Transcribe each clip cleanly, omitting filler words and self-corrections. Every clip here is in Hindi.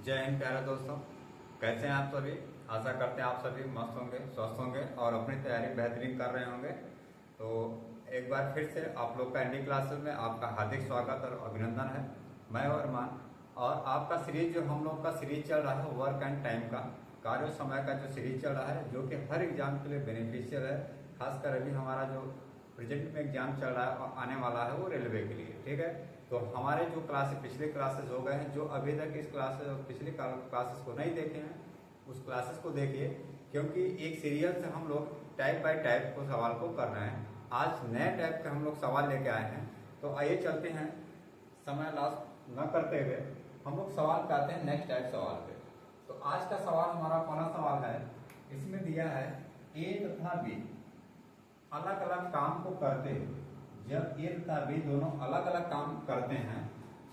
जय हिंद प्यारे दोस्तों। कैसे हैं आप सभी। आशा करते हैं आप सभी मस्त होंगे, स्वस्थ होंगे और अपनी तैयारी बेहतरीन कर रहे होंगे। तो एक बार फिर से आप लोग का एनडी क्लासेस में आपका हार्दिक स्वागत और अभिनंदन है। मैं हूं अरमान और आपका सीरीज जो हम लोग का सीरीज चल रहा है वर्क एंड टाइम का, कार्य और समय का जो सीरीज चल रहा है, जो कि हर एग्जाम के लिए बेनिफिशियल है। खासकर अभी हमारा जो प्रेजेंट में एग्जाम चल रहा है और आने वाला है वो रेलवे के लिए, ठीक है। तो हमारे जो पिछले क्लासेस हो गए हैं, जो अभी तक इस पिछले क्लासेस को नहीं देखे हैं उस क्लासेस को देखिए, क्योंकि एक सीरियल से हम लोग टाइप बाय टाइप को सवाल को कर रहे हैं। आज नए टाइप के हम लोग सवाल लेके आए हैं। तो आइए चलते हैं, समय लॉस न करते हुए हम लोग सवाल पे आते हैं नेक्स्ट टाइप सवाल पे। तो आज का सवाल हमारा पहला सवाल है, इसमें दिया है ए तथा बी अलग अलग काम को करते हैं। जब ए तथा बी दोनों अलग अलग काम करते हैं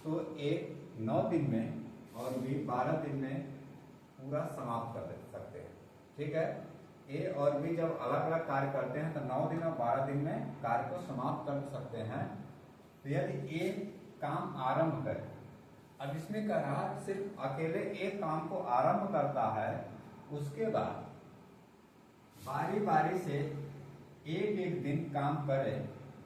तो ए 9 दिन में और बी 12 दिन में पूरा समाप्त कर सकते हैं, ठीक है। ए और बी जब अलग अलग कार्य करते हैं तो 9 दिन और 12 दिन में कार्य को समाप्त कर सकते हैं। तो यदि ए काम आरंभ करे, अब इसमें कह रहा सिर्फ अकेले एक काम को आरंभ करता है, उसके बाद बारी बारी से एक एक दिन काम करे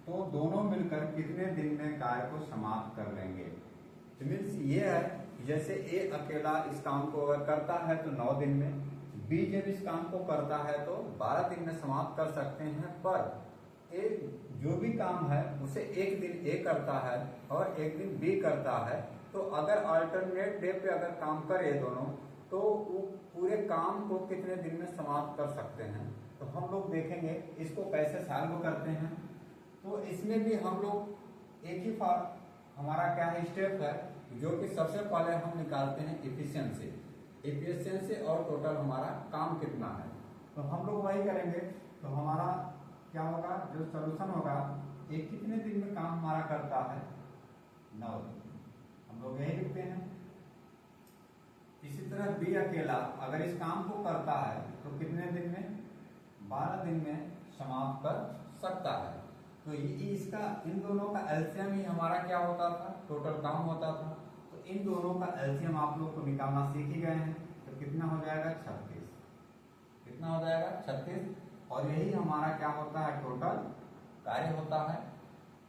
तो दोनों मिलकर कितने दिन में कार्य को समाप्त कर लेंगे। तो मीन्स ये है, जैसे ए अकेला इस काम को अगर करता है तो 9 दिन में, बी जब इस काम को करता है तो 12 दिन में समाप्त कर सकते हैं। पर ए जो भी काम है उसे एक दिन ए करता है और एक दिन बी करता है। तो अगर अल्टरनेट डे पे अगर काम करे दोनों, तो वो पूरे काम को कितने दिन में समाप्त कर सकते हैं। तो हम लोग देखेंगे इसको कैसे सॉल्व करते हैं। तो इसमें भी हम लोग एक ही हमारा क्या है स्टेप है, जो कि सबसे पहले हम निकालते हैं एफिशिएंसी और टोटल हमारा काम कितना है। तो हम लोग वही करेंगे। तो हमारा क्या होगा, जो सोल्यूशन होगा, एक कितने दिन में काम हमारा करता है 9 दिन, हम लोग यही लिखते हैं। इसी तरह बी अकेला अगर इस काम को करता है तो कितने दिन में, 12 दिन में समाप्त कर सकता है। तो इसका इन दोनों का एलसीएम ही हमारा क्या होता था, टोटल काम होता था। तो इन दोनों का एलसीएम आप लोग को निकालना सीख ही गए हैं। तो कितना हो जाएगा 36, कितना हो जाएगा 36। और यही हमारा क्या होता है, टोटल कार्य होता है।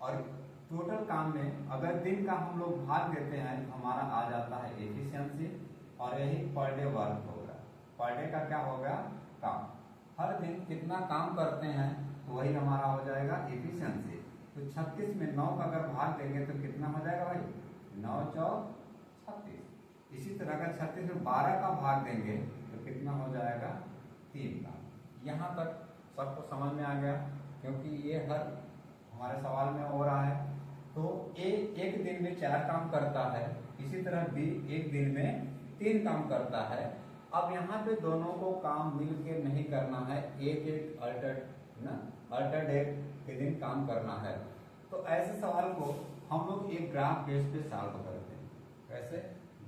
और टोटल काम में अगर दिन का हम लोग भाग देते हैं तो हमारा आ जाता है एफिशिएंसी, और यही पर डे वर्क होगा। पर डे का क्या होगा, काम। हर दिन कितना काम करते हैं तो वही हमारा हो जाएगा एफिशिएंसी। तो 36 में 9 का अगर भाग देंगे तो कितना हो जाएगा भाई, 9 चौक 36। इसी तरह अगर 36 में 12 का भाग देंगे तो कितना हो जाएगा, 3 का। यहाँ तक सबको समझ में आ गया, क्योंकि ये हर हमारे सवाल में हो रहा है। तो ए एक दिन में 4 काम करता है, इसी तरह बी एक दिन में 3 काम करता है। अब यहाँ पे दोनों को काम मिलके नहीं करना है, एक एक अल्टरनेट के दिन काम करना है। तो ऐसे सवाल को हम लोग एक ग्राफ बेस पे सॉल्व करते हैं। कैसे,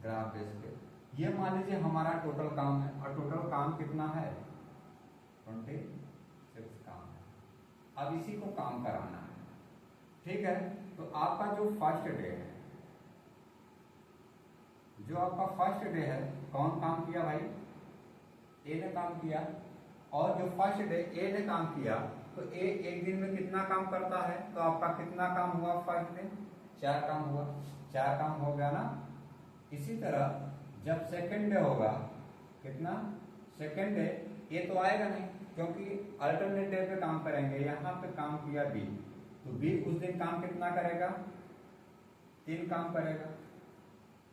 ग्राफ बेस पे। ये मान लीजिए हमारा टोटल काम है, और टोटल काम कितना है, 26 काम है। अब इसी को काम कराना है, ठीक है। तो आपका जो फर्स्ट डे है, जो आपका फर्स्ट डे है, कौन काम किया भाई, ए ने काम किया। और जो फर्स्ट डे ए ने काम किया, तो ए एक दिन में कितना काम करता है, तो आपका कितना काम हुआ फर्स्ट डे, 4 काम हुआ, 4 काम हो गया ना। इसी तरह जब सेकंड डे होगा, कितना, सेकंड डे ए तो आएगा नहीं, क्योंकि अल्टरनेट डे पे काम करेंगे। यहाँ पे काम किया बी, तो बी उस दिन काम कितना करेगा, 3 काम करेगा,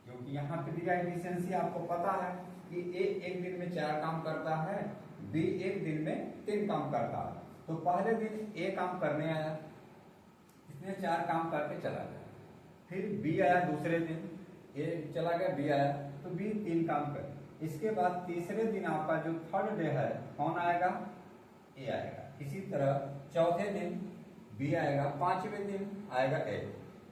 क्योंकि यहाँ पे दिया एफिशिएंसी आपको पता है कि ए एक दिन में 4 काम करता है, बी एक दिन में 3 काम करता है। तो पहले दिन ए काम करने आया, इसने 4 काम करके चला गया। फिर बी आया दूसरे दिन, ए चला गया, बी आया, तो बी 3 काम कर। इसके बाद तीसरे दिन आपका जो थर्ड डे है, कौन आएगा, ए आएगा। इसी तरह चौथे दिन बी आएगा, 5वें दिन आएगा ए।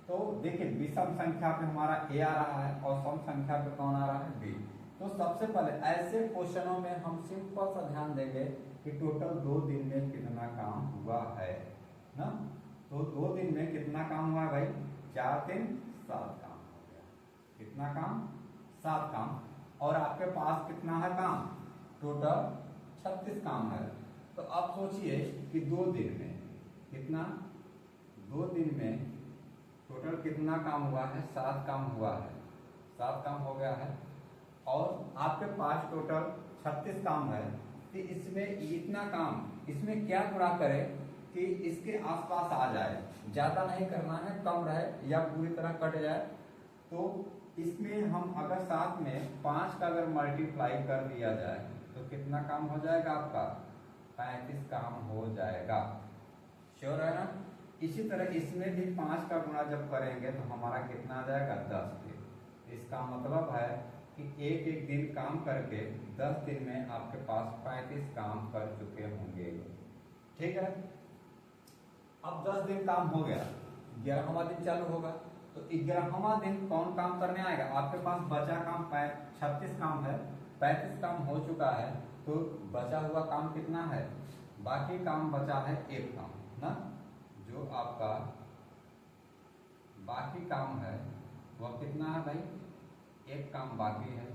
तो देखिए विषम संख्या पे हमारा ए आ रहा है और सम संख्या पे कौन आ रहा है, बी। तो सबसे पहले ऐसे क्वेश्चनों में हम सिंपल सा ध्यान देंगे कि टोटल 2 दिन में कितना काम हुआ है ना। तो 2 दिन में कितना काम हुआ है भाई, 4 3 7 काम हो गया। कितना काम, 7 काम। और आपके पास कितना है काम, टोटल 36 काम है। तो आप सोचिए कि 2 दिन में कितना, 2 दिन में टोटल कितना काम हुआ है, 7 काम हुआ है, 7 काम हो गया है। और आपके पास टोटल 36 काम है, कि इसमें इतना काम, इसमें क्या गुणा करें कि इसके आसपास आ जाए, ज्यादा नहीं करना है, कम रहे या पूरी तरह कट जाए। तो इसमें हम अगर साथ में 5 का अगर मल्टीप्लाई कर दिया जाए तो कितना काम हो जाएगा आपका, 35 काम हो जाएगा। श्योर है ना। इसी तरह इसमें भी 5 का गुणा जब करेंगे तो हमारा कितना आ जाएगा, 10 दिन। इसका मतलब है कि एक एक दिन काम करके 10 दिन में आपके पास 35 काम कर चुके होंगे। ठीक है। अब 10 दिन काम हो गया, 11वां दिन चालू होगा। तो 11वां दिन कौन काम करने आएगा, आपके पास बचा काम 36 काम है, 35 काम हो चुका है, तो बचा हुआ काम कितना है, बाकी काम बचा है 1 काम ना, जो आपका बाकी काम है वह कितना है भाई, 1 काम बाकी है।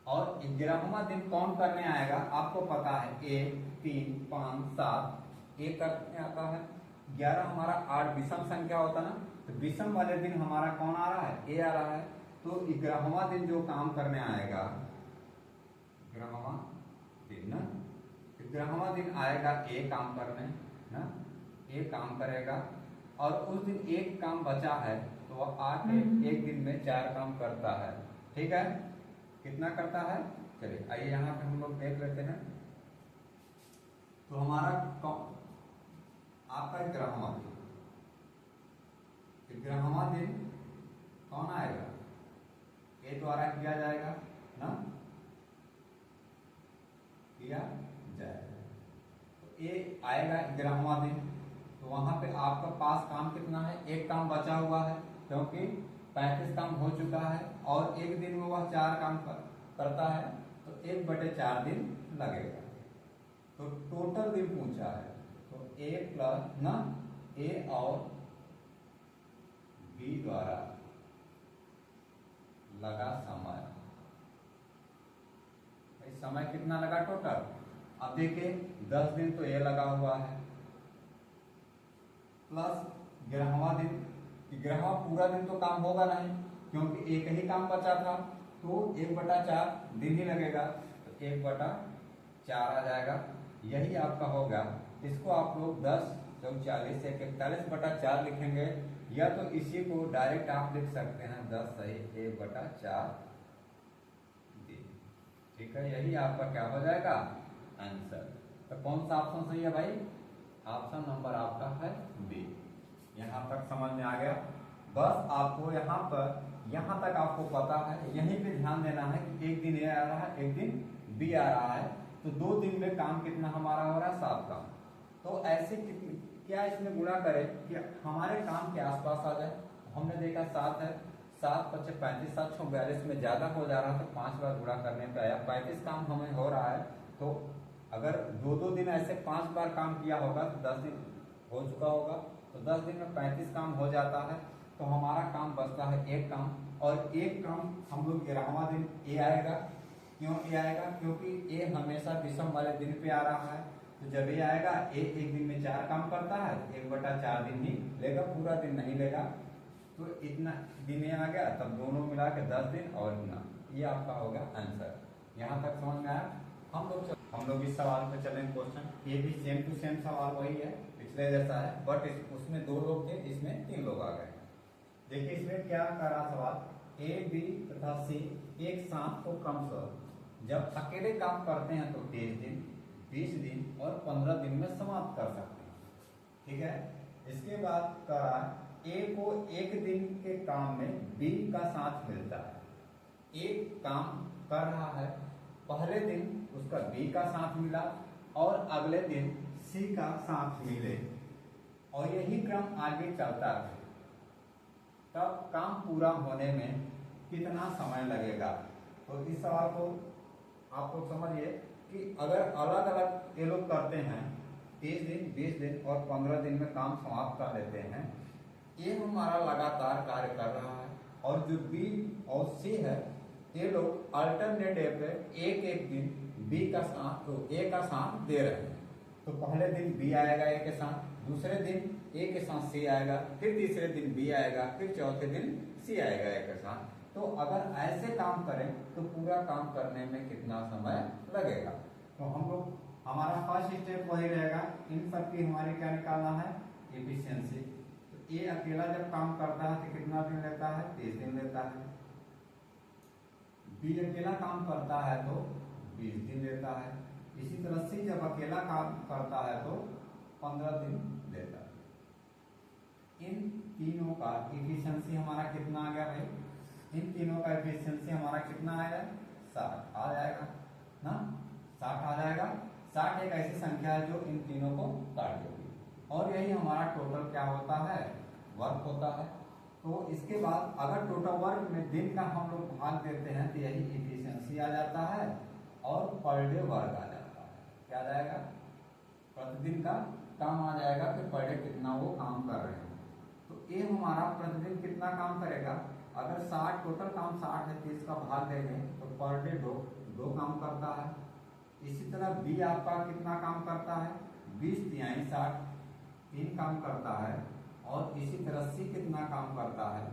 और 11वां दिन कौन करने आएगा, आपको पता है 1 3 5 7 1 करने आता है। 11 हमारा 8 विषम संख्या होता है ना, तो विषम वाले दिन हमारा कौन आ रहा है, ए आ रहा है। तो 11वां दिन जो काम करने आएगा, 11वां दिन ना, 11वां दिन आएगा ए काम करने ना, ए काम करेगा। और उस दिन 1 काम बचा है तो वह आके 1 दिन में 4 काम करता है। ठीक है, कितना करता है, चलिए आइए यहाँ पे हम लोग देख लेते हैं। तो हमारा आपका 11वां दिन, 11वां दिन कौन आएगा, ए द्वारा किया जाएगा ना, किया जाएगा। तो ए आएगा 11वां दिन, तो वहां पे आपका पास काम कितना है, 1 काम बचा हुआ है, क्योंकि 35 काम हो चुका है और 1 दिन में वह 4 काम करता है, तो 1/4 दिन लगेगा। तो टोटल दिन पूछा है, तो ए प्लस ना, ए और बी द्वारा लगा समय, समय कितना लगा टोटल। अब देखिए 10 दिन तो ये लगा हुआ है, प्लस 11वां दिन, 11वां पूरा दिन तो काम होगा नहीं, क्योंकि 1 ही काम बचा था, तो 1/4 दिन ही लगेगा, तो 1/4 आ जाएगा। यही आपका होगा। इसको आप लोग 10 जब 40 से 41/4 लिखेंगे, या तो इसी को डायरेक्ट आप लिख सकते हैं 10 सही 1/4 दिन। ठीक है, यही आपका क्या हो जाएगा, आंसर। तो कौन सा ऑप्शन सही है भाई, ऑप्शन नंबर आपका है बी। यहाँ तक समझ में आ गया। बस आपको यहाँ तक आपको पता है, यहीं पे ध्यान देना है कि 1 दिन ए आ रहा है, 1 दिन बी आ रहा है, तो 2 दिन में काम कितना हमारा हो रहा है, 7 काम। तो ऐसे क्या इसमें गुणा करें कि हमारे काम के आसपास आ जाए। हमने देखा 7 है, 7 × 35, 7 × 42 में ज्यादा हो जा रहा है, तो 5 बार गुणा करने पे आया, 35 काम हमें हो रहा है। तो अगर 2-2 दिन ऐसे 5 बार काम किया होगा तो 10 दिन हो चुका होगा, तो 10 दिन में 35 काम हो जाता है, तो हमारा काम बचता है 1 काम। और 1 काम हम लोग 11वां दिन ए आएगा। क्यों ए आएगा, क्योंकि ए हमेशा विषम वाले दिन पे आ रहा है, तो जब ये आएगा ए 1 दिन में 4 काम करता है, 1/4 दिन ही लेगा, पूरा दिन नहीं लेगा। तो इतना दिन आ गया, तब दोनों मिला के 10 दिन और इतना, ये आपका होगा आंसर। यहाँ तक समझ में आया। हम लोग इस सवाल पे चलें। क्वेश्चन ये भी सेम टू सेम सवाल वही है, पिछले जैसा है, बट उसमें 2 लोग थे, इसमें 3 लोग आ गए। देखिए इसमें क्या कर रहा सवाल, ए बी तथा सी एक साथ को क्रमशः जब अकेले काम करते हैं तो 23 दिन, 20 दिन और 15 दिन में समाप्त कर सकते हैं। ठीक है, इसके बाद करा ए को 1 दिन के काम में बी का साथ मिलता है। एक काम कर रहा है, पहले दिन उसका बी का साथ मिला और अगले दिन सी का साथ मिले, और यही क्रम आगे चलता है, तब काम पूरा होने में कितना समय लगेगा। तो इस सवाल को आप लोग समझिए कि अगर अलग अलग ये लोग करते हैं, 30 दिन, 20 दिन और 15 दिन में काम समाप्त कर लेते हैं, ये हमारा लगातार कार्य कर रहा है, और जो बी और सी है ये लोग अल्टरनेट डे पे एक एक दिन बी का साथ तो ए का साथ दे रहे हैं। तो पहले दिन बी आएगा ए के साथ, दूसरे दिन ए के साथ सी आएगा, फिर तीसरे दिन बी आएगा, फिर चौथे दिन सी आएगा ए के साथ। तो अगर ऐसे काम करें तो पूरा काम करने में कितना समय लगेगा। तो हम लोग हमारा फर्स्ट स्टेप वही रहेगा, इन सब की हमारी क्या निकालना है, एफिशिएंसी। तो ए अकेला जब काम करता है तो कितना दिन लेता है, 30 दिन लेता है। बी अकेला काम करता है तो 20 दिन लेता है। इसी तरह सी जब अकेला काम करता है तो 15 दिन लेता है। इन तीनों का एफिशिएंसी हमारा कितना आ गया भाई, इन तीनों का एफिशिएंसी हमारा कितना आएगा, 60 आ जाएगा ना, 60 आ जाएगा। 60 एक ऐसी संख्या है जो इन तीनों को काट देगी और यही हमारा टोटल क्या होता है, वर्क होता है। तो इसके बाद अगर टोटल वर्क में दिन का हम लोग भाग देते हैं तो यही एफिशिएंसी आ जाता है और पर डे वर्क आ जाता है। क्या आ जाएगा, प्रतिदिन का काम आ जाएगा कि पर डे कितना वो काम कर रहे हैं। तो ये हमारा प्रतिदिन कितना काम करेगा, अगर 60 टोटल काम 60 है, 30 का भाग देंगे तो पर डे दो काम करता है। इसी तरह बी आपका कितना काम करता है, 20 तिहाई 60 3 काम करता है। और इसी तरह सी कितना काम करता है,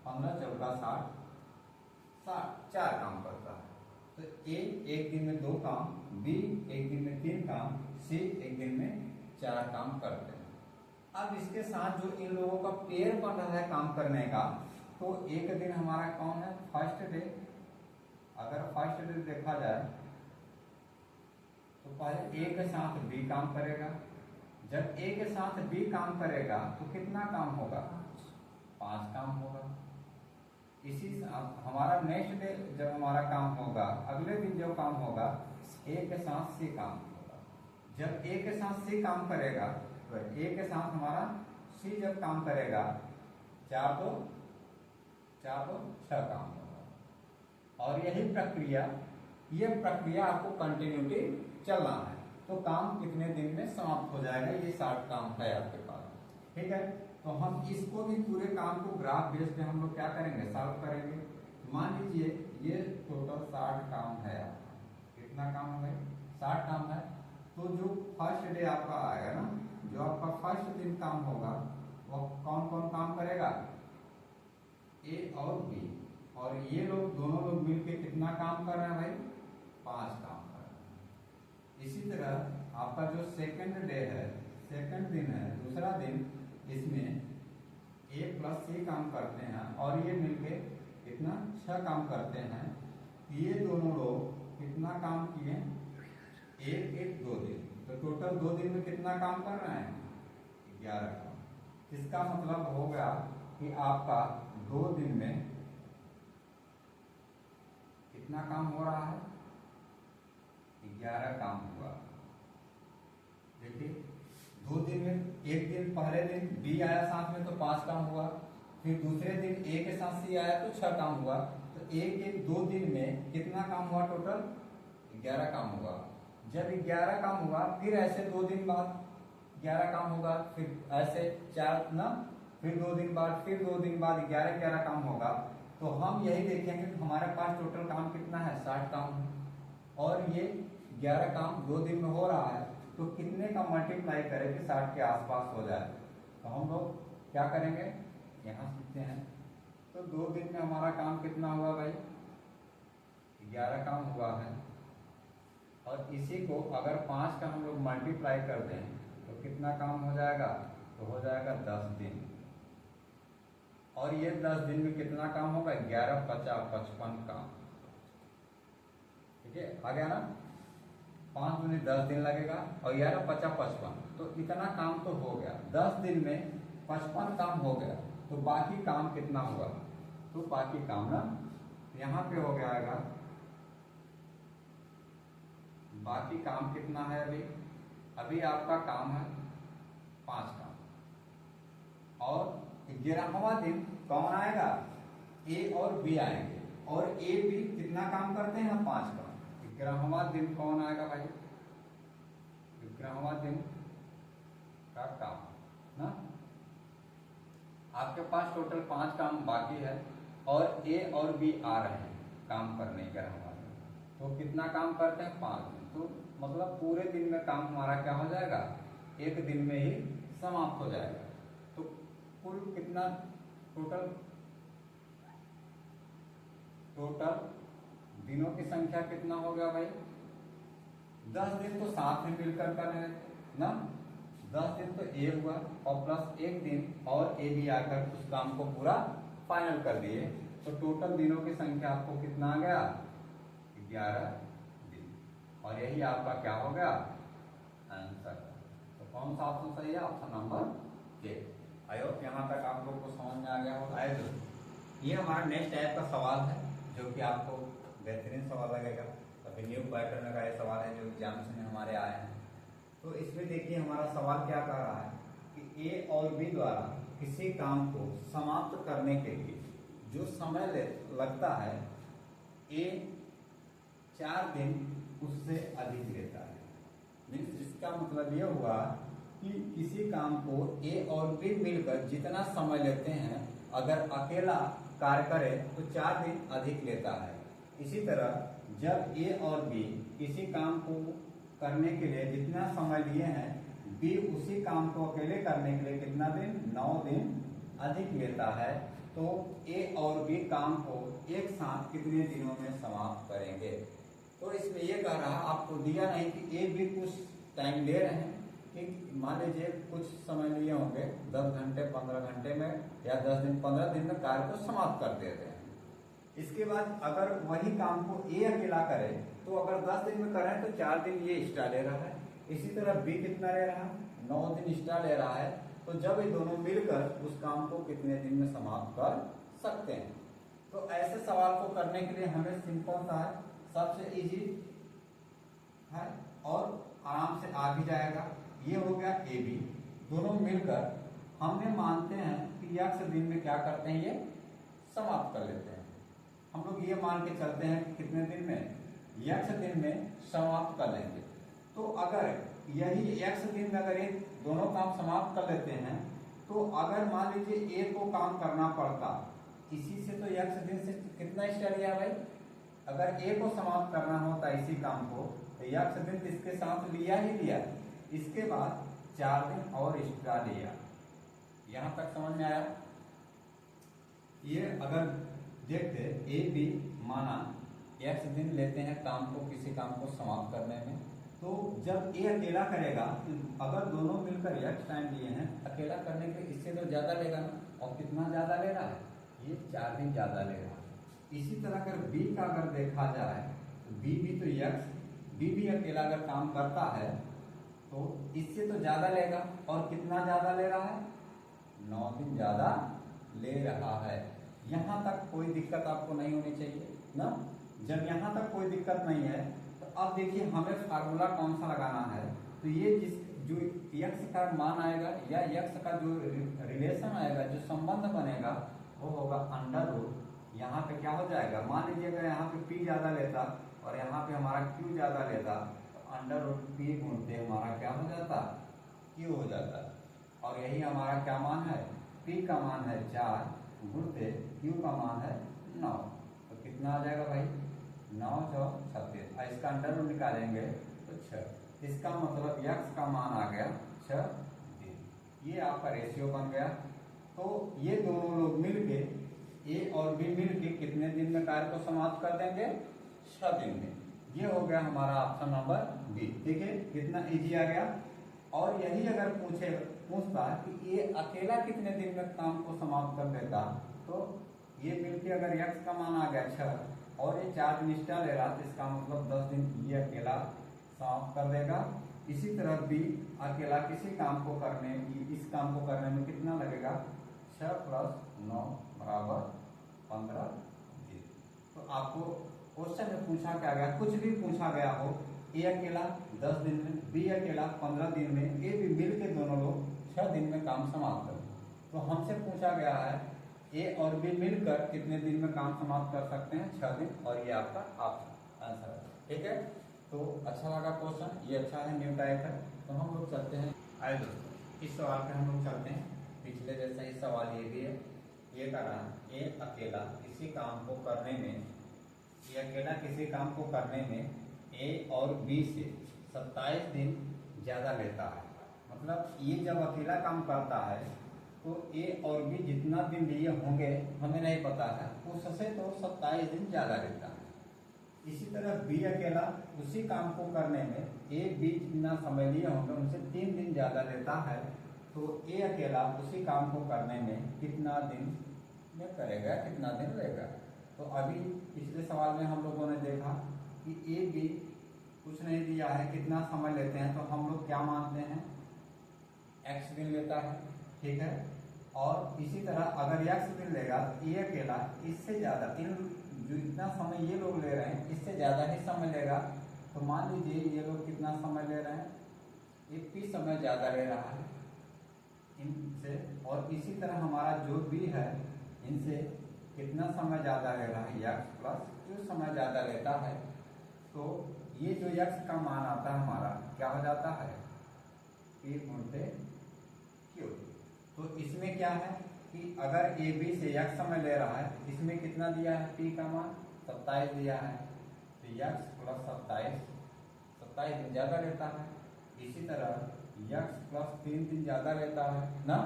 15 चौका 60 4 काम करता है। तो ए एक दिन में 2 काम, बी एक दिन में 3 काम, सी एक दिन में 4 काम करते हैं। अब इसके साथ जो इन लोगों का पेयर बन रहा है काम करने का, तो एक दिन हमारा कौन है, फर्स्ट डे। अगर फर्स्ट डे देखा जाए तो पहले ए के साथ बी काम करेगा। जब ए के साथ बी काम करेगा तो कितना काम होगा, 5 काम होगा। इसी हमारा नेक्स्ट डे जब हमारा काम होगा, अगले दिन जो काम होगा, ए के साथ सी काम होगा। जब ए के साथ सी काम करेगा तो ए के साथ हमारा सी जब काम करेगा, 4 तो 6 काम होगा। और यही प्रक्रिया, ये प्रक्रिया आपको कंटिन्यूटी चलना है। तो काम कितने दिन में समाप्त हो जाएगा, ये 60 काम है आपके पास, ठीक है। तो हम इसको भी पूरे काम को ग्राफ बेस पे हम लोग क्या करेंगे, सॉल्व करेंगे। मान लीजिए ये टोटल 60 काम है आपका, कितना काम है, 60 काम है। तो जो फर्स्ट डे आपका आएगा ना, जो आपका फर्स्ट दिन काम होगा, वो कौन कौन काम करेगा, ए और बी। और ये लोग दोनों लोग मिलकर कितना काम कर रहे हैं भाई, 5 काम कर रहे हैं। इसी तरह आपका जो सेकंड डे है, सेकंड दिन है, दूसरा दिन, इसमें ए प्लस सी काम करते हैं और ये मिलके कितना 6 काम करते हैं। ये दोनों लोग कितना काम किए, एक 2 दिन। तो टोटल 2 दिन में कितना काम कर रहे हैं, 11 काम। इसका मतलब हो गया कि आपका 2 दिन में कितना काम हो रहा है, 11 काम हुआ। देखिए 2 दिन में, एक दिन पहले दिन बी आया साथ में तो 5 काम हुआ, फिर दूसरे दिन ए के साथ सी आया तो 6 काम हुआ। तो एक 2 दिन में कितना काम हुआ, टोटल 11 काम हुआ। जब 11 काम हुआ, फिर ऐसे 2 दिन बाद 11 काम होगा, फिर ऐसे 4 ना, फिर 2 दिन बाद, फिर 2 दिन बाद 11 काम होगा। तो हम यही देखेंगे कि हमारे पास टोटल काम कितना है, 60 काम है। और ये 11 काम 2 दिन में हो रहा है, तो कितने का मल्टीप्लाई करें कि 60 के आसपास हो जाए। तो हम लोग क्या करेंगे, यहाँ सीखते हैं। तो 2 दिन में हमारा काम कितना हुआ भाई, 11 काम हुआ है। और इसी को अगर 5 का हम लोग मल्टीप्लाई कर दें तो कितना काम हो जाएगा, तो हो जाएगा 10 दिन। और ये 10 दिन में कितना काम होगा, 11 50 55 काम, ठीक है, आ गया ना। 5 दूनी 10 दिन लगेगा और 11 50 55, तो इतना काम तो हो गया। 10 दिन में 55 काम हो गया, तो बाकी काम कितना हुआ, तो बाकी काम ना यहाँ पे हो गया, बाकी काम कितना है, अभी आपका काम है 5 काम। और 11वां दिन कौन आएगा, ए और बी आएंगे। और ए बी कितना काम करते हैं, 5 काम। 11वां दिन कौन आएगा भाई, 11वां दिन का काम ना। आपके पास टोटल 5 काम बाकी है और ए और बी आ रहे हैं। काम करने का हमारा, तो कितना काम करते हैं 5 दिन, तो मतलब पूरे दिन में काम हमारा क्या हो जाएगा, एक दिन में ही समाप्त हो जाएगा। तो कुल कितना टोटल दिनों की संख्या कितना हो गया भाई, 10 दिन तो साथ में मिलकर कर रहे थे ना, 10 दिन तो ए हुआ और प्लस एक दिन और ए भी आकर उस काम को पूरा फाइनल कर दिए, तो टोटल दिनों की संख्या आपको कितना आ गया, 11 दिन, और यही आपका क्या हो गया आंसर। तो कौन सा ऑप्शन सही है, ऑप्शन नंबर के। आई होप यहाँ तक आप लोग को समझ में आ गया होगा। आए दोस्तों, ये हमारा नेक्स्ट टाइप का सवाल है जो कि आपको बेहतरीन सवाल लगेगा, अभी न्यू पैटर्न का ये सवाल है जो एग्जाम्स में हमारे आए हैं। तो इसमें देखिए हमारा सवाल क्या कह रहा है कि ए और बी द्वारा किसी काम को समाप्त करने के लिए जो समय लगता है ए 4 दिन उससे अधिक लेता है। मीन्स इसका मतलब ये हुआ कि किसी काम को ए और बी मिलकर जितना समय लेते हैं अगर अकेला कार्य करे तो 4 दिन अधिक लेता है। इसी तरह जब ए और बी किसी काम को करने के लिए जितना समय लिए हैं बी उसी काम को अकेले करने के लिए कितना दिन, 9 दिन अधिक लेता है, तो ए और बी काम को एक साथ कितने दिनों में समाप्त करेंगे। तो इसमें यह कह रहा आपको दिया नहीं कि ए बी कुछ टाइम ले रहे हैं, कि मान लीजिए कुछ समय लिए होंगे 10 घंटे 15 घंटे में या 10 दिन 15 दिन में कार्य को समाप्त कर देते हैं। इसके बाद अगर वही काम को ए अकेला करे तो अगर 10 दिन में करें तो 4 दिन ये एक्स्ट्रा ले रहा है। इसी तरह बी कितना ले रहा है, 9 दिन एक्स्ट्रा ले रहा है। तो जब ये दोनों मिलकर उस काम को कितने दिन में समाप्त कर सकते हैं। तो ऐसे सवाल को करने के लिए हमें सिंपल सा है, सबसे इजी है और आराम से आ भी जाएगा। ये हो गया ए बी, दोनों मिलकर हमने मानते हैं कि यक्ष दिन में क्या करते हैं, ये समाप्त कर लेते हैं। हम लोग ये मान के चलते हैं कि कितने दिन में, यक्ष दिन में समाप्त कर लेंगे। तो अगर यही यक्ष दिन में अगर ये दोनों काम समाप्त कर लेते हैं तो अगर मान लीजिए ए को काम करना पड़ता इसी से, तो यक्ष दिन से कितना एक्स्ट्रा लिया भाई, अगर ए को समाप्त करना होता इसी काम को तो यक्ष दिन इसके साथ लिया ही लिया, इसके बाद 4 दिन और एक्स्ट्रा लिया। यहां तक समझ में आया। ये अगर देखते ए बी माना एक्स दिन लेते हैं काम को, किसी काम को समाप्त करने में, तो जब ए अकेला करेगा तो अगर दोनों मिलकर एक्स टाइम लिए हैं अकेला करने के इससे तो ज्यादा लेगा ना, और कितना ज्यादा ले रहा है, ये 4 दिन ज्यादा ले रहा है। इसी तरह अगर बी का अगर देखा जाए तो बी भी तो एक्स, बी भी अकेला अगर काम करता है तो इससे तो ज्यादा लेगा, और कितना ज्यादा ले रहा है, 9 दिन ज्यादा ले रहा है। यहाँ तक कोई दिक्कत आपको नहीं होनी चाहिए ना। जब यहाँ तक कोई दिक्कत नहीं है तो अब देखिए हमें फार्मूला कौन सा लगाना है। तो ये जो यक्ष का मान आएगा या यक्ष का जो रिलेशन आएगा, जो संबंध बनेगा वो होगा अंडर रूट। यहाँ पे क्या हो जाएगा, मान लीजिए अगर यहाँ पे पी ज्यादा लेता और यहाँ पे हमारा क्यू ज्यादा लेता तो अंडर रूट पी गुणते हमारा क्या हो जाता, क्यू हो जाता। और यही हमारा क्या मान है, पी का मान है 4 गुणते क्यू का मान है 9, तो कितना आ जाएगा भाई, 9 4 36। इसका अंडर रूट निकालेंगे तो 6। इसका मतलब यक्ष का मान आ गया 6 दिन। ये आपका रेशियो बन गया। तो ये दोनों लोग मिलके ए और बी मिलके कितने दिन में कार्य को समाप्त कर देंगे, 6 दिन में। ये हो गया हमारा ऑप्शन नंबर बी। देखिए कितना इजी आ गया। और यही अगर पूछता कि ये अकेला कितने दिन में काम को समाप्त कर देता, तो ये मिलके अगर यक्ष का मान आ गया 6 और ये 4 दिन एक्स्ट्रा ले रहा, तो इसका मतलब 10 दिन ये अकेला समाप्त कर देगा। इसी तरह बी अकेला किसी काम को करने, इस काम को करने में कितना लगेगा, 6 + 9 = 15 दिन। तो आपको क्वेश्चन में पूछा क्या गया, कुछ भी पूछा गया हो, ए अकेला 10 दिन में, बी अकेला 15 दिन में, ए बी मिल के दोनों लोग 6 दिन में काम समाप्त कर। तो हमसे पूछा गया है ए और बी मिलकर कितने दिन में काम समाप्त कर सकते हैं, 6 दिन, और ये आपका ऑप्शन आंसर है। ठीक है, तो अच्छा लगा क्वेश्चन, ये अच्छा है, न्यू टाइप है। तो हम लोग चलते हैं, आए दोस्तों इस सवाल पे हम लोग चलते हैं। पिछले जैसा ही सवाल ये भी है, ये कह रहा है ए अकेला किसी काम को करने में ये अकेला किसी काम को करने में ए और बी से 27 दिन ज़्यादा लेता है। मतलब ये जब अकेला काम करता है तो ए और बी जितना दिन लिए होंगे हमें नहीं पता है, उससे तो 27 दिन ज़्यादा लेता है। इसी तरह बी अकेला उसी काम को करने में ए बी जितना समय लिए होंगे उनसे 3 दिन ज़्यादा लेता है। तो ए अकेला उसी काम को करने में कितना दिन में करेगा, कितना दिन लेगा। तो अभी पिछले सवाल में हम लोगों ने देखा कि ए बी कुछ नहीं दिया है, कितना समय लेते हैं, तो हम लोग क्या मानते हैं, एक्स दिन लेता है, ठीक है। और इसी तरह अगर एक्स दिन लेगा तो ए अकेला इससे ज़्यादा जो इतना समय ये लोग ले रहे हैं इससे ज़्यादा ही समय लेगा। तो मान लीजिए ये लोग कितना समय ले रहे हैं, ये पी समय ज़्यादा ले रहा है इनसे, और इसी तरह हमारा जो बी है इनसे कितना समय ज़्यादा ले रहा है, एक्स प्लस क्यू समय ज़्यादा लेता है। तो ये जो एक्स का मान आता है हमारा क्या हो जाता है, पी गुणित क्यू। तो इसमें क्या है कि अगर ए बी से एक्स समय ले रहा है, इसमें कितना दिया है, पी का मान 27 दिया है, तो एक्स प्लस 27 दिन ज़्यादा लेता है। इसी तरह एक्स प्लस 3 दिन ज़्यादा लेता है ना।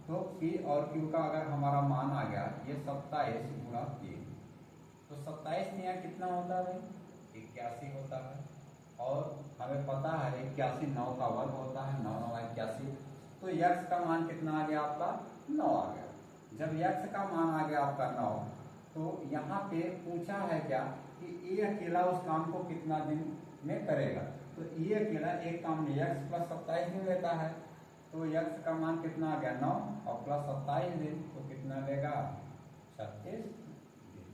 तो पी और क्यू का अगर हमारा मान आ गया ये 27 गुणा 3, तो 27 यहाँ कितना होता है भाई, 81 होता है। और हमें पता है 81 9 का वर्ग होता है, 9 9 81। तो यक्स का मान कितना आ गया आपका, 9 आ गया। जब यक्स का मान आ गया आपका 9, तो यहाँ पे पूछा है क्या कि ए अकेला उस काम को कितना दिन में करेगा। तो ए अकेला एक काम में यक्स प्लस 27 दिन लेता है, तो यक्स का मान कितना आ गया 9 और प्लस 27 दिन, तो कितना लेगा 36 दिन।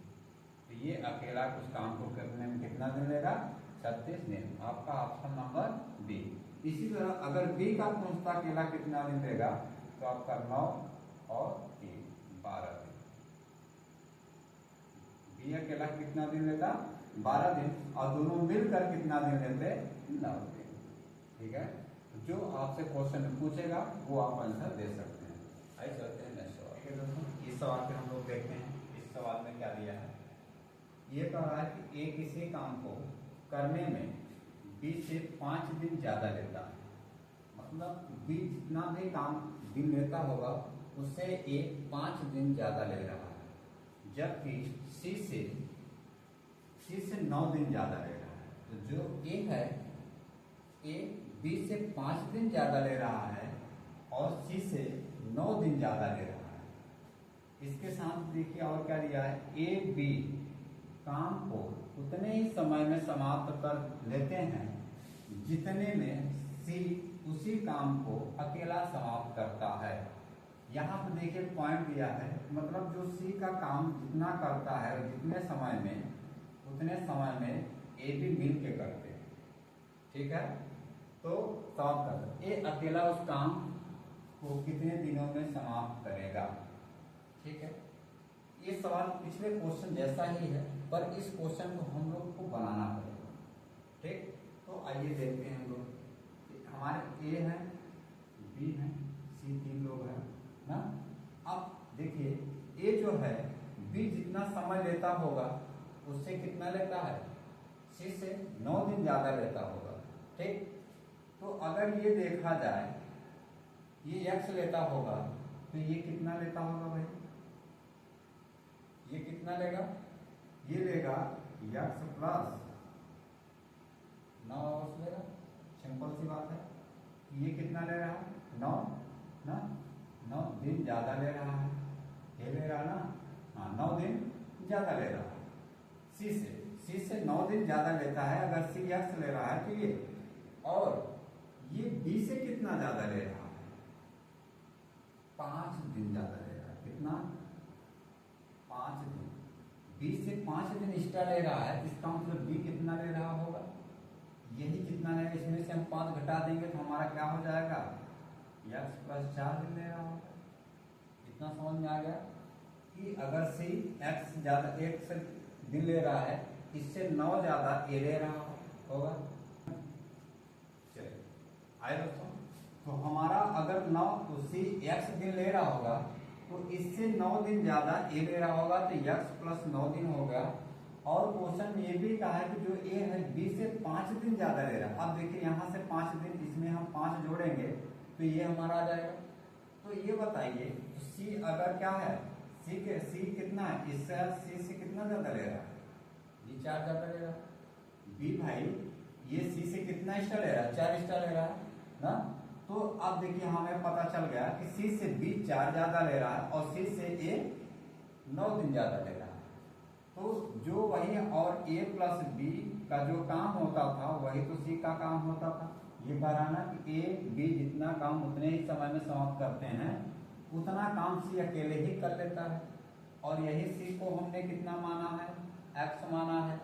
तो ये अकेला उस काम को करने में कितना दिन लेगा, 36 दिन। आपका ऑप्शन नंबर बी। इसी तरह अगर बी का पूछता अकेला कितना दिन लेगा, तो आपका 9 और 3 12 दिन। बी अकेला कितना दिन लेता, 12 दिन, और दोनों मिलकर कितना दिन लेते, 9 दिन। ठीक है, जो आपसे क्वेश्चन पूछेगा वो आप आंसर दे सकते हैं। आइए चलते हैं नेक्स्ट सवाल। ठीक है दोस्तों, इस सवाल पे हम लोग देखते हैं इस सवाल में क्या दिया है। ये कह रहा है कि ए किसी काम को करने में बी से 5 दिन ज़्यादा लेता है। मतलब बी जितना भी काम दिन लेता होगा उससे ए 5 दिन ज़्यादा ले रहा है, जबकि सी से 9 दिन ज़्यादा ले रहा है। तो जो ए है, ए बी से 5 दिन ज़्यादा ले रहा है और सी से 9 दिन ज़्यादा ले रहा है। इसके साथ देखिए और क्या दिया है, ए बी काम को उतने ही समय में समाप्त कर लेते हैं जितने में सी उसी काम को अकेला समाप्त करता है। यहाँ पर देखिए पॉइंट दिया है, मतलब जो सी का काम जितना करता है जितने समय में उतने समय में ए भी मिल के करते हैं। ठीक है, तो सॉल्व कर, ए अकेला उस काम को कितने दिनों में समाप्त करेगा। ठीक है, ये सवाल पिछले क्वेश्चन जैसा ही है, पर इस क्वेश्चन को हम लोग को बनाना पड़ेगा। ठीक, तो आइए देखते हैं हम लोग। हमारे ए है, बी है, सी, 3 लोग हैं ना। अब देखिए ए जो है बी जितना समय लेता होगा उससे कितना लेता है, सी से 9 दिन ज़्यादा लेता होगा। ठीक, तो अगर ये देखा जाए ये एक्स लेता होगा तो ये कितना लेता होगा भाई, ये कितना लेगा, ये लेगा एक्स प्लस 9 लेगा। सिंपल सी बात है, ये कितना ले रहा है, 9 ना, 9 दिन ज़्यादा ले रहा है, ये ले रहा ना, हाँ 9 दिन ज़्यादा ले रहा है सी से 9 दिन ज़्यादा लेता है। अगर सी एक्स ले रहा है तो ये, और ये बी से कितना ज़्यादा ले रहा है, 5 दिन ज़्यादा ले रहा है। कितना, 5 दिन। बी से 5 दिन एक्स्ट्रा ले रहा है, इसका मतलब बी कितना ले रहा होगा, यही कितना लेगा, इसमें से हम 5 घटा देंगे तो हमारा क्या हो जाएगा, एक्स प्लस 4 दिन ले रहा होगा। इतना समझ में आ गया कि अगर सी एक्स ज़्यादा एक दिन ले रहा है, इससे 9 ज़्यादा ए ले रहा होगा। चलिए आए दोस्तों, तो हमारा अगर 9 तो सी एक्स दिन ले रहा होगा तो इससे 9 दिन ज़्यादा ए ले रहा होगा, तो एक्स प्लस 9 दिन हो गया। और क्वेश्चन में ये भी कहा है कि जो ए है बी से 5 दिन ज्यादा ले रहा है। अब देखिए यहाँ से 5 दिन, इसमें हम 5 जोड़ेंगे तो ये हमारा आ जाएगा। तो ये बताइए सी अगर क्या है, सी कितना है, इससे सी से कितना ज्यादा ले रहा है, ये 4 ज्यादा ले रहा है। बी भाई ये सी से कितना एक्स्ट्रा ले रहा है, 4 एक्स्ट्रा ले रहा है ना। तो अब देखिए हमें पता चल गया कि सी से बी 4 ज्यादा ले रहा है और सी से ए 9 दिन ज्यादा ले रहा है। तो जो वही और ए प्लस बी का जो काम होता था वही तो सी का काम होता था। ये कह रहा ना कि ए बी जितना काम उतने ही समय में समाप्त करते हैं, उतना काम सी अकेले ही कर लेता है। और यही सी को हमने कितना माना है, एक्स माना है।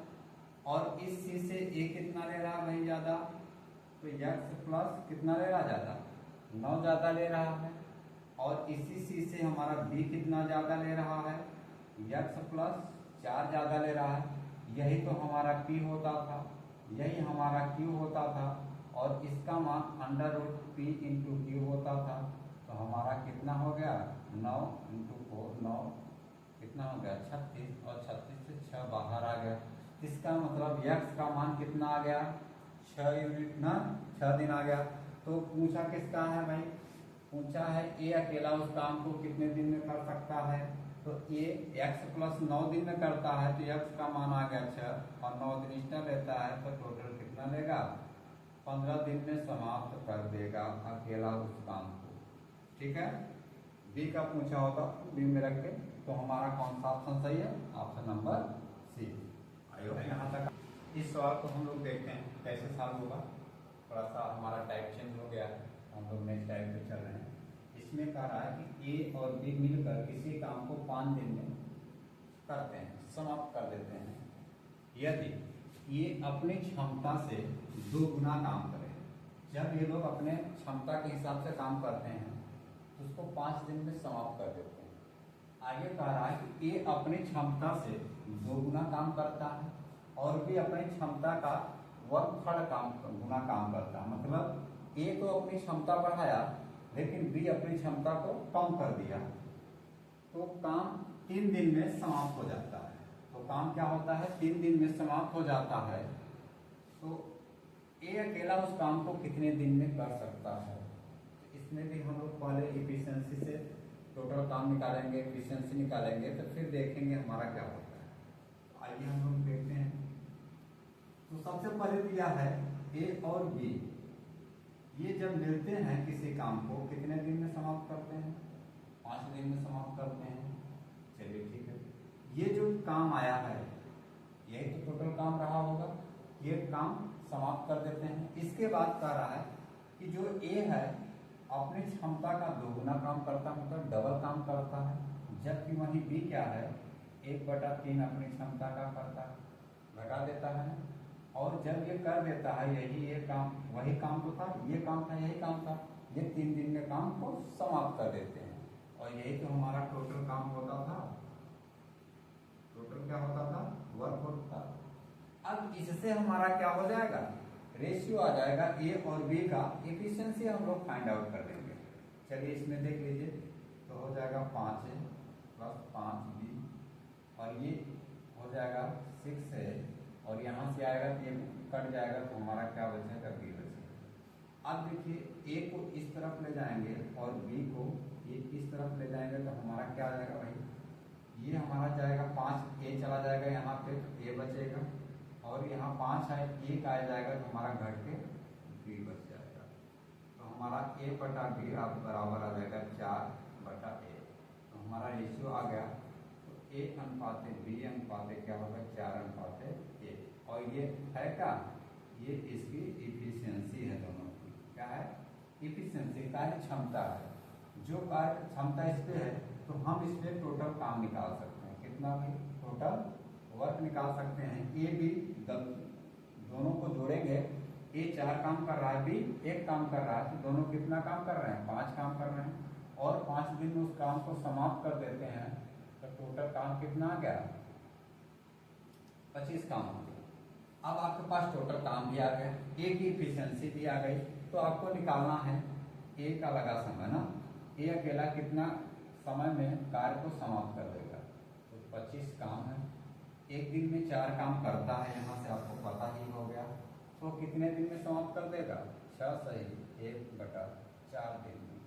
और इस सी से ए कितना ले रहा है भाई ज्यादा, तो एक्स प्लस कितना ले रहा ज्यादा, 9 ज्यादा ले रहा है। और इसी सी से हमारा बी कितना ज्यादा ले रहा है, एक्स प्लस 4 ज्यादा ले रहा है। यही तो हमारा P होता था, यही हमारा Q होता था। और इसका मान under root P into Q होता था। तो हमारा कितना हो गया, 9 इंटू 4, 9 कितना हो गया 36, और 36 से 6 बाहर आ गया। इसका मतलब x का मान कितना आ गया, 6 यूनिट ना, 6 दिन आ गया। तो पूछा किसका है भाई, पूछा है ए अकेला उस काम को कितने दिन में कर सकता है। तो ए x प्लस 9 दिन में करता है तो x का मान आ गया 6 और 9 दिन एक्स्ट्रा लेता है तो टोटल कितना लेगा, 15 दिन में समाप्त कर देगा अकेला उस काम को। ठीक है, बी का पूछा होता बी में रख के, तो हमारा कौन सा ऑप्शन सही है, ऑप्शन नंबर सी। आयो यहाँ तक इस सवाल को हम लोग देखते हैं कैसे सॉल्व होगा। थोड़ा सा हमारा टाइप चेंज हो गया है, हम लोग नेक्स्ट टाइप पे चल रहे हैं। इसमें कह रहा है कि ए और बी मिलकर किसी काम को 5 दिन में करते हैं, समाप्त कर देते हैं। यदि ये अपनी क्षमता से 2 गुना काम करें, जब ये लोग अपने क्षमता के हिसाब से काम करते हैं तो उसको 5 दिन में समाप्त कर देते हैं। आगे कह रहा है कि ए अपनी क्षमता से 2 गुना काम करता है और भी अपनी क्षमता का 1/3 गुना काम करता है। मतलब ए तो अपनी क्षमता बढ़ाया लेकिन बी अपनी क्षमता को कम कर दिया, तो काम 3 दिन में समाप्त हो जाता है। तो काम क्या होता है, 3 दिन में समाप्त हो जाता है। तो ए अकेला उस काम को कितने दिन में कर सकता है, तो इसमें भी हम लोग पहले इफिशियंसी से टोटल काम निकालेंगे, एफिशिएंसी निकालेंगे, तो फिर देखेंगे हमारा क्या होता है। तो आइए हम लोग देखते हैं। तो सबसे पहले दिया है ए और बी, ये जब मिलते हैं किसी काम को कितने दिन में समाप्त करते हैं, 5 दिन में समाप्त करते हैं। चलिए ठीक है, ये जो काम आया है यही तो टोटल काम रहा होगा, ये काम समाप्त कर देते हैं। इसके बाद कह रहा है कि जो ए है अपनी क्षमता का 2 गुना काम करता है, मतलब डबल काम करता है, जबकि वही बी क्या है 1/3 अपनी क्षमता का करता है, लगा देता है। और जब ये कर देता है यही ये काम, वही काम तो था, ये काम था, यही काम था, ये 3 दिन में काम को समाप्त कर देते हैं। और यही तो हमारा टोटल काम होता था, टोटल क्या होता था, वर्क होता था। अब इससे हमारा क्या हो जाएगा, रेशियो आ जाएगा ए और बी का, एफिशिएंसी हम लोग फाइंड आउट कर देंगे। चलिए इसमें देख लीजिए, तो हो जाएगा 5 ए प्लस 5 बी, और ये हो जाएगा 6 ए, और यहाँ से आएगा तो ये कट जाएगा, तो हमारा क्या बचेगा, बी बचेगा। अब देखिए ए को इस तरफ ले जाएंगे और बी को ये इस तरफ ले जाएंगे, तो हमारा क्या आ जाएगा भाई, ये हमारा जाएगा 5 ए चला जाएगा यहाँ पे, तो ए बचेगा, और यहाँ 5 है, एक आ जाएगा तो हमारा घट के बी बच जाएगा। तो हमारा ए बटा बी अब बराबर आ जाएगा 4/a। तो हमारा रेशियो आ गया, तो ए अनुपात बी अनुपात क्या होगा, 4/a। और ये है क्या, ये इसकी इफिशियंसी है, दोनों की क्या है, इफिशियंसी, कार्य क्षमता है। जो कार्य क्षमता इस पे है तो हम इस पे टोटल काम निकाल सकते हैं, कितना भी टोटल वर्क निकाल सकते हैं। ए बी दोनों को जोड़ेंगे, ए 4 काम कर रहा है, बी 1 काम कर रहा है, तो दोनों कितना काम कर रहे हैं, 5 काम कर रहे हैं, और 5 दिन में उस काम को समाप्त कर देते हैं। तो टोटल काम कितना आ गया, 25 काम हो गया। अब आपके पास टोटल काम भी आ गया, ए की इफिशियंसी भी आ गई, तो आपको निकालना है ए का लगा समय ना, ए अकेला कितना समय में कार्य को समाप्त कर देगा। तो 25 काम है, एक दिन में 4 काम करता है, यहाँ से आपको पता ही हो गया। तो कितने दिन में समाप्त कर देगा? 6 सही 1/4 दिन में,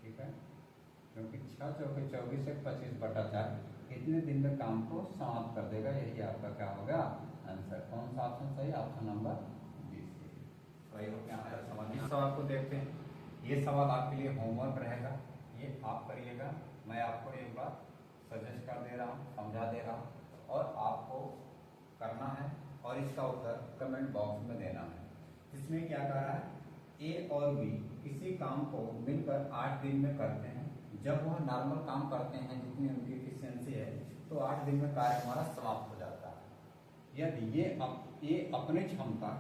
ठीक है, क्योंकि 6 चौके 24 है, 25/4 कितने दिन में काम को समाप्त कर देगा। यही आपका क्या होगा आंसर। कौन सा ऑप्शन सही? ऑप्शन नंबर बी सही हो गया। इस सवाल को देखते हैं। ये सवाल आपके लिए होमवर्क रहेगा, ये आप करिएगा। मैं आपको एक बार सजेस्ट कर दे रहा हूँ, समझा दे रहा हूँ, और आपको करना है और इसका उत्तर कमेंट बॉक्स में देना है। इसमें क्या कर रहा है, ए और बी किसी काम को मिलकर 8 दिन में करते हैं। जब वह नॉर्मल काम करते हैं जितनी उनकी एफिशिएंसी है, तो 8 दिन में कार्य हमारा समाप्त हो जाता है। यदि ये अपनी क्षमता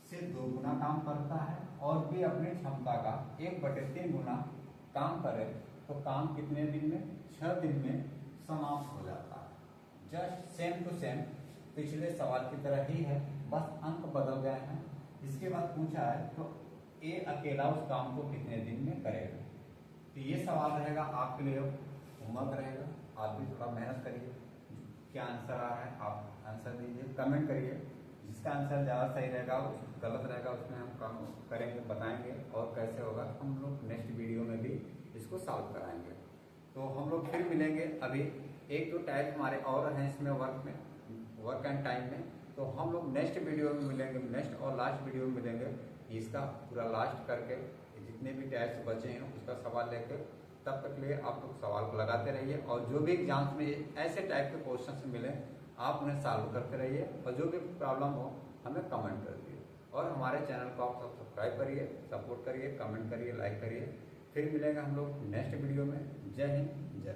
से 2 गुना काम करता है और बी अपनी क्षमता का 1/3 गुना काम करे, तो काम कितने दिन में? 6 दिन में समाप्त हो जाता है। जस्ट सेम टू सेम पिछले सवाल की तरह ही है, बस अंक बदल गए हैं। इसके बाद पूछा है तो ए अकेला उस काम को कितने दिन में करेगा। तो ये सवाल रहेगा आपके लिए, होमवर्क रहेगा। आप भी थोड़ा मेहनत करिए। क्या आंसर आ रहा है आप आंसर दीजिए, कमेंट करिए। जिसका आंसर ज़्यादा सही रहेगा, गलत रहेगा, उसमें हम काम करेंगे, बताएंगे और कैसे होगा हम लोग नेक्स्ट वीडियो में भी इसको सॉल्व कराएंगे। तो हम लोग फिर मिलेंगे। अभी 1-2 टाइप हमारे और हैं इसमें वर्क एंड टाइम में, तो हम लोग नेक्स्ट वीडियो में मिलेंगे, नेक्स्ट और लास्ट वीडियो में मिलेंगे। इसका पूरा लास्ट करके जितने भी टाइप्स बचे हैं उसका सवाल लेकर, तब तक लिए आप लोग सवाल को लगाते रहिए। और जो भी एग्जाम्स में ऐसे टाइप के क्वेश्चन मिले आप उन्हें सॉल्व करते रहिए, और जो भी प्रॉब्लम हो हमें कमेंट कर दिए। और हमारे चैनल को आप सब्सक्राइब करिए, सपोर्ट करिए, कमेंट करिए, लाइक करिए। फिर मिलेंगे हम लोग नेक्स्ट वीडियो में। जय हिंद, जय